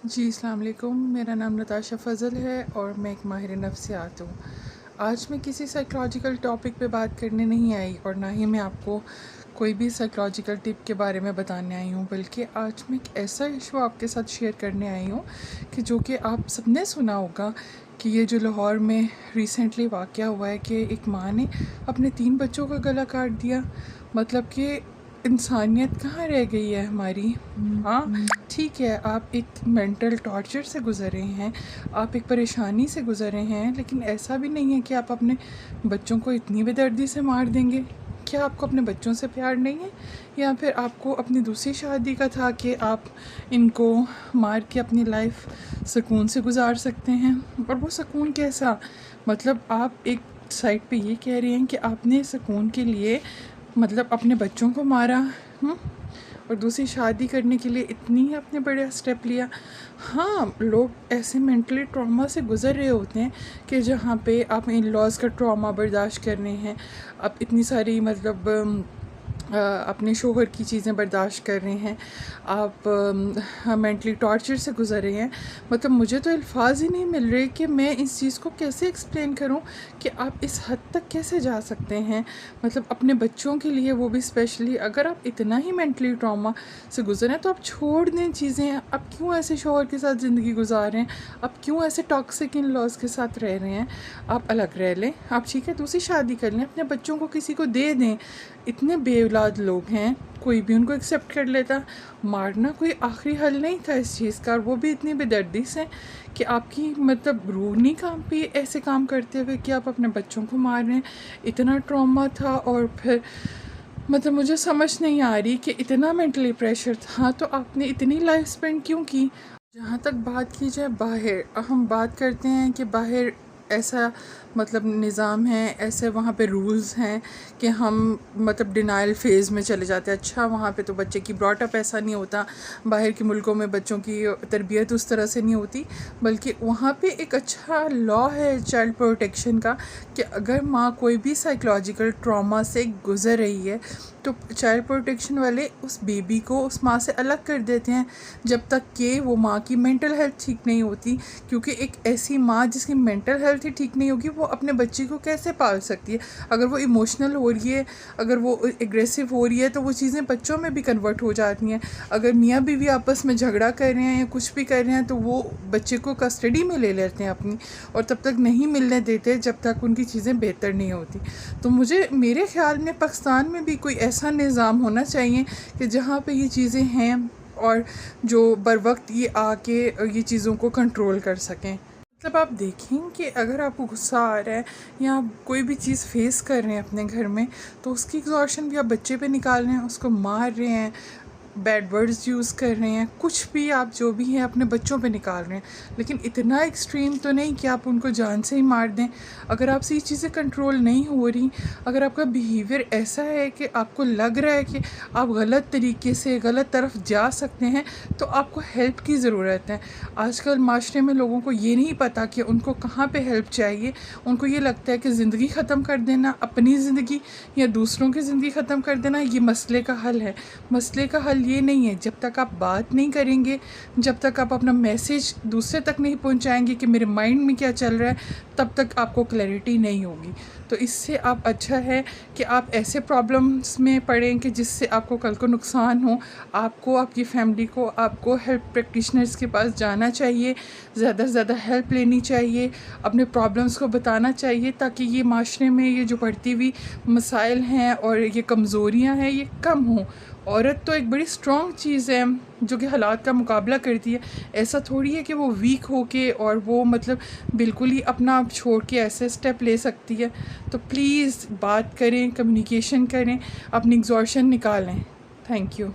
جی السلام علیکم، میرا نام نتاشا فضل ہے اور میں ایک ماہر نفسیات ہوں۔ آج میں کسی سائیکلوجیکل ٹاپک پہ بات کرنے نہیں آئی اور نہ ہی میں آپ کو کوئی بھی سائیکلوجیکل ٹپ کے بارے میں بتانے آئی ہوں، بلکہ آج میں ایک ایسا ایشو آپ کے ساتھ شیئر کرنے آئی ہوں کہ جو کہ آپ سب نے سنا ہوگا کہ یہ جو لاہور میں ریسنٹلی واقعہ ہوا ہے کہ ایک ماں نے اپنے 3 بچوں کا گلا کاٹ دیا۔ مطلب کہ انسانیت کہاں رہ گئی ہے ہماری؟ ہاں ٹھیک ہے، آپ ایک مینٹل ٹارچر سے گزر رہے ہیں، آپ ایک پریشانی سے گزر رہے ہیں، لیکن ایسا بھی نہیں ہے کہ آپ اپنے بچوں کو اتنی بے دردی سے مار دیں گے۔ کیا آپ کو اپنے بچوں سے پیار نہیں ہے، یا پھر آپ کو اپنی دوسری شادی کا تھا کہ آپ ان کو مار کے اپنی لائف سکون سے گزار سکتے ہیں؟ اور وہ سکون کیسا؟ مطلب آپ ایک سائڈ پہ یہ کہہ رہے ہیں کہ آپ نے سکون کے لیے مطلب اپنے بچوں کو مارا، اور دوسری شادی کرنے کے لیے اتنی آپ نے بڑا اسٹیپ لیا۔ ہاں، لوگ ایسے مینٹلی ٹراما سے گزر رہے ہوتے ہیں کہ جہاں پہ آپ ان لاز کا ٹراما برداشت کر رہے ہیں، آپ اتنی ساری مطلب اپنے شوہر کی چیزیں برداشت کر رہے ہیں، آپ مینٹلی ٹارچر سے گزر رہے ہیں۔ مطلب مجھے تو الفاظ ہی نہیں مل رہے کہ میں اس چیز کو کیسے ایکسپلین کروں کہ آپ اس حد تک کیسے جا سکتے ہیں۔ مطلب اپنے بچوں کے لیے، وہ بھی اسپیشلی اگر آپ اتنا ہی مینٹلی ٹراما سے گزرے تو آپ چھوڑ دیں چیزیں۔ آپ کیوں ایسے شوہر کے ساتھ زندگی گزار رہے ہیں؟ آپ کیوں ایسے ٹاکسک ان لاز کے ساتھ رہ رہے ہیں؟ آپ الگ رہ لیں، آپ ٹھیک ہے دوسری شادی کر لیں، اپنے بچوں کو کسی کو دے دیں۔ اتنے بے اولاد لوگ ہیں، کوئی بھی ان کو ایکسیپٹ کر لیتا۔ مارنا کوئی آخری حل نہیں تھا اس چیز کا، اور وہ بھی اتنی بے دردی سے کہ آپ کی مطلب روح نہیں کانپی ایسے کام کرتے ہوئے کہ آپ اپنے بچوں کو مار رہے ہیں۔ اتنا ٹراما تھا، اور پھر مطلب مجھے سمجھ نہیں آ رہی کہ اتنا مینٹلی پریشر تھا تو آپ نے اتنی لائف اسپینڈ کیوں کی؟ جہاں تک بات کی جائے باہر، ہم بات کرتے ہیں کہ باہر ایسا مطلب نظام ہے، ایسے وہاں پہ رولز ہیں کہ ہم مطلب ڈینائل فیز میں چلے جاتے ہیں۔ اچھا، وہاں پہ تو بچے کی براٹ اپ ایسا نہیں ہوتا، باہر کے ملکوں میں بچوں کی تربیت اس طرح سے نہیں ہوتی، بلکہ وہاں پہ ایک اچھا لا ہے چائلڈ پروٹیکشن کا کہ اگر ماں کوئی بھی سائیکلوجیکل ٹراما سے گزر رہی ہے تو چائلڈ پروٹیکشن والے اس بیبی کو اس ماں سے الگ کر دیتے ہیں جب تک کہ وہ ماں کی مینٹل ہیلتھ ٹھیک نہیں ہوتی، کیونکہ ایک ایسی ماں جس کی مینٹل ہیلتھ ہی ٹھیک نہیں ہوگی وہ اپنے بچے کو کیسے پال سکتی ہے؟ اگر وہ ایموشنل ہو رہی ہے، اگر وہ ایگریسو ہو رہی ہے تو وہ چیزیں بچوں میں بھی کنورٹ ہو جاتی ہیں۔ اگر میاں بیوی آپس میں جھگڑا کر رہے ہیں یا کچھ بھی کر رہے ہیں تو وہ بچے کو کسٹڈی میں لے لیتے ہیں اپنی، اور تب تک نہیں ملنے دیتے جب تک ان کی چیزیں بہتر نہیں ہوتی۔ تو میرے خیال میں پاکستان میں بھی کوئی ایسا نظام ہونا چاہیے کہ جہاں پہ یہ چیزیں ہیں اور جو بر وقت یہ آ کے یہ چیزوں کو کنٹرول کر سکیں۔ مطلب آپ دیکھیں کہ اگر آپ کو غصہ آ رہا ہے یا آپ کوئی بھی چیز فیس کر رہے ہیں اپنے گھر میں، تو اس کی ایگزاشن بھی آپ بچے پہ نکال رہے ہیں، اس کو مار رہے ہیں، بیڈ ورڈز یوز کر رہے ہیں، کچھ بھی آپ جو بھی ہیں اپنے بچوں پہ نکال رہے ہیں، لیکن اتنا ایکسٹریم تو نہیں کہ آپ ان کو جان سے ہی مار دیں۔ اگر آپ سے یہ چیزیں کنٹرول نہیں ہو رہی، اگر آپ کا بیہیویئر ایسا ہے کہ آپ کو لگ رہا ہے کہ آپ غلط طریقے سے غلط طرف جا سکتے ہیں، تو آپ کو ہیلپ کی ضرورت ہے۔ آج کل معاشرے میں لوگوں کو یہ نہیں پتہ کہ ان کو کہاں پہ ہیلپ چاہیے۔ ان کو یہ لگتا ہے کہ زندگی ختم کر دینا، اپنی زندگی یا دوسروں کی زندگی ختم کر دینا، یہ مسئلے کا حل ہے۔ مسئلے کا حل یہ نہیں ہے۔ جب تک آپ بات نہیں کریں گے، جب تک آپ اپنا میسیج دوسرے تک نہیں پہنچائیں گے کہ میرے مائنڈ میں کیا چل رہا ہے، تب تک آپ کو کلیئرٹی نہیں ہوگی۔ تو اس سے آپ اچھا ہے کہ آپ ایسے پرابلمس میں پڑیں کہ جس سے آپ کو کل کو نقصان ہو، آپ کو، آپ کی فیملی کو، آپ کو ہیلپ پریکٹیشنرز کے پاس جانا چاہیے، زیادہ سے زیادہ ہیلپ لینی چاہیے، اپنے پرابلمس کو بتانا چاہیے، تاکہ یہ معاشرے میں یہ جو بڑھتی ہوئی مسائل ہیں اور یہ کمزوریاں ہیں یہ کم ہوں۔ عورت تو ایک بڑی اسٹرانگ چیز ہے جو کہ حالات کا مقابلہ کرتی ہے۔ ایسا تھوڑی ہے کہ وہ ویک ہو کے اور وہ مطلب بالکل ہی اپنا آپ چھوڑ کے ایسے اسٹیپ لے سکتی ہے۔ تو پلیز بات کریں، کمیونیکیشن کریں، اپنی ایگزاشن نکالیں۔ Thank you.